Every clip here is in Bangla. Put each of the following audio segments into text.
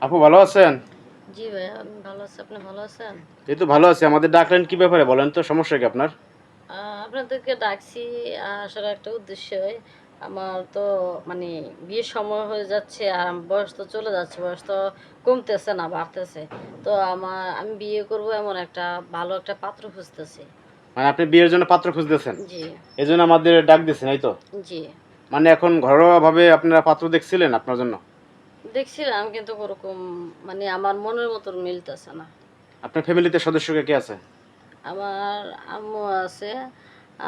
আপু ভালো আছেন? জি ভাইয়া, আমি ভালো আছি। আপনি ভালো আছেন? এই তো ভালো আছি। আমাদের ডাকলেন কি ব্যাপারে বলেন তো, সমস্যা কি আপনার? আপনাদেরকে ডাকছি আসলে একটা উদ্দেশ্যে। আমার তো মানে বিয়ের সময় হয়ে যাচ্ছে আর আমার বয়স তো চলে যাচ্ছে। বয়স তো কমতেছে না, বাড়তেছে। তো আমি বিয়ে করব এমন একটা ভালো একটা পাত্র খুঁজতেছি। মানে আপনি বিয়ের জন্য পাত্র খুঁজতেছেন? জি, এজন্য আমাদের ডাক দিয়েছেন, এই তো? জি। মানে এখন ঘরোয়াভাবে আপনারা পাত্র দেখছিলেন আপনার জন্য? দেখছিলাম কিন্তু ওরকম মানে আমার মনের মতন মিলতেছে না। আপনার ফ্যামিলিতে সদস্য কে আছে? আমার আম্মু আছে,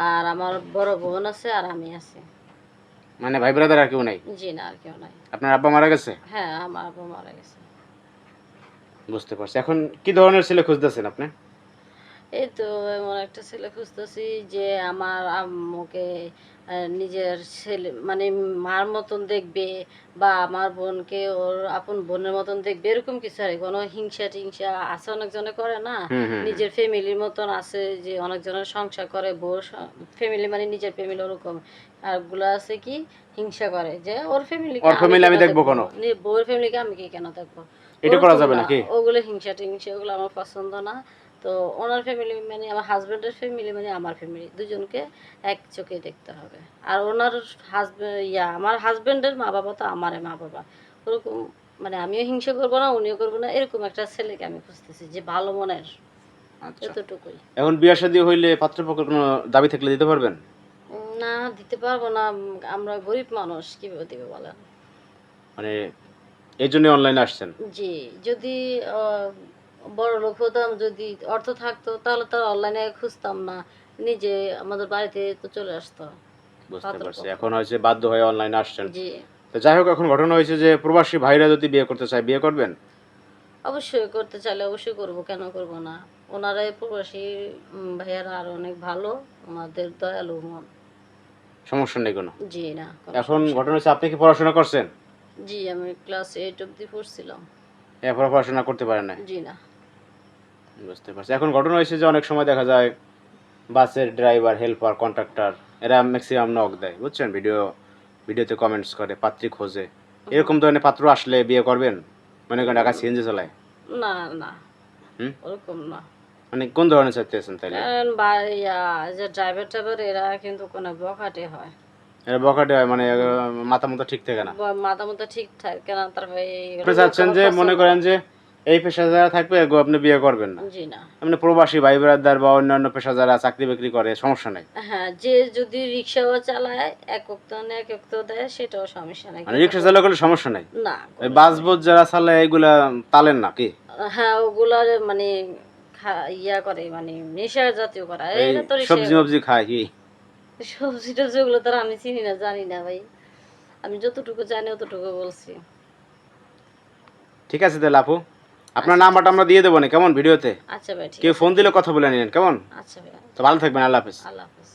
আর আমার বড় বোন আছে, আর আমি আছি। মানে ভাই ব্রাদার আর কেউ নাই? জি না, আর কেউ নাই। আপনার আব্বা মারা গেছে? হ্যাঁ, আমার আব্বু মারা গেছে। বুঝতে পারছি। এখন কি ধরনের ছেলে খুঁজতেছেন আপনি? এই তো এমন একটা ছেলে খুঁজতেছি যে আমার আম্মুকে নিজের ছেলে মানে মার মতন দেখবে, বা আমার বোনকে ওর আপন বোনের মতন দেখবে, এরকম কিছু আর কি। কোনো হিংসা টিংসা আছে, অনেকজনে করে না, হুম হুম হুম। নিজের ফ্যামিলির মতন আছে যে অনেকজনের সংসার করে, বউ ফ্যামিলি মানে নিজের ফ্যামিলি ওরকম। আর গুলা আছে কি হিংসা করে যে ওর ফ্যামিলিকে ওর আমি ফ্যামিলি কেন আমি দেখবো দেখবো, কেন? বউয়ের ফ্যামিলিকে আমি কি কেন দেখবো, এটা করা ওরকম যাবে না। নাকি? ওগুলো হিংসা টিংসা ওগুলো আমার পছন্দ না। তো ওনার ফ্যামিলি মানে আমার হাজব্যান্ডের ফ্যামিলি মানে আমার ফ্যামিলি, দুজনকে এক চোখে দেখতে হবে। আর ওনার হাজব্যান্ড আমার হাজব্যান্ডের মা বাবা তো আমারে মা বাবা, ওরকম মানে আমিও হিংসা করবো না, উনিও করবো না, এরকম একটা ছেলেকে আমি খুঁজতেছি যে ভালো মনের, আচ্ছা। এতটুকুই। এখন বিয়ে শাদী হইলে পাত্রপক্ষের কোনো দাবি থাকলে দিতে পারবেন? না, দিতে পারবো না। আমরা গরিব মানুষ, কিভাবে দিবে বলেন? মানে এই জন্য অনলাইনে আসছেন? জি, যদি বড় লোক হতাম, যদি অর্থ থাকতো, তাহলে তো অনলাইনে খুঁজতাম না, নিজে আমাদের বাড়িতে তো চলে আসতো বুঝতে পারছি। পাত্রপক্ষ। এখন হয়েছে বাধ্য হয়ে অনলাইনে আসছেন। জি, তো যাই হোক, এখন ঘটনা হয়েছে যে প্রবাসী ভাইরা যদি বিয়ে করতে চায়, বিয়ে করবেন? অবশ্যই করতে চাইলে অবশ্যই করব, কেন করব না? ওনারাই প্রবাসী ভাইয়ারা আর অনেক ভালো, ওনাদের দয়ালু মন। সমস্যা নেই কোনো? জি না, কোনো এখন সমস্যা ঘটনা নেই। হচ্ছে, আপনি কি পড়াশোনা করছেন? জি, আমি ক্লাস 8 অবধি পড়ছিলাম। এরপর পড়াশোনা করতে পারেন নাই? জি না। বুঝতে পারছি। এখন ঘটনা হয়েছে যে অনেক সময় দেখা যায় বাসের ড্রাইভার, হেল্পার, কন্ট্রাক্টর এরা ম্যাক্সিমাম নক দেয়, বুঝছেন? ভিডিওতে কমেন্টস করে, পাত্রী খোঁজে। হুম, এরকম ধরনের পাত্র আসলে বিয়ে করবেন? মনে করেন ঢাকা সিএনজি চালায়। না, না, হুম? ওরকম না। মানে কোন ধরনের চাইতেছেন তাইলে? কারণ যে ড্রাইভার টাইভার এরা কিন্তু কোনো বখাটে হয়। এরা বখাটে হয়, মানে হুম, মাথা মতো ঠিক থাকে না? মাথা মতো ঠিক থাকে না, তারপরে আপনি লোক চাচ্ছেন আমার যে, মনে পছন্দ করেন না। যে এই পেশা যারা থাকবে এগো আপনি বিয়ে করবেন না? জি না। আপনি প্রবাসী ভাই ব্রাদার বা অন্যান্য পেশা যারা চাকরি বাকরি করে, সমস্যা নাই? হ্যাঁ, যে যদি রিক্সাও চালায়, একক তো না একক তো দেয়, সেটাও সমস্যা নাই। মানে কিন্তু রিক্সা চালক হলে সমস্যা নাই? না, ওই কোনো বাস সমস্যা বোঝ যারা চালায় এগুলা তালেন না কি? হ্যাঁ, ওগুলার মানে ইয়া করে মানে নেশা জাতীয় করা, এই এরা তো রিক্সা সবজি মবজি খায় কি? সবজি টবজি ওগুলো তো আর আমি চিনি না, জানি না ভাই। আমি যতটুকু জানি অতটুকু বলছি। ঠিক আছে তাহলে আপু, আপনার আচ্ছা, ঠিক নাম্বারটা আছে। আমরা দিয়ে দেবো না কেমন, ভিডিওতে? আচ্ছা ভাই, ঠিক কেউ আছে। ফোন দিলে কথা বলে নিন কেমন? আচ্ছা ভাইয়া। তো ভালো থাকবেন, আল্লাহ হাফেজ। আল্লাহ হাফেজ।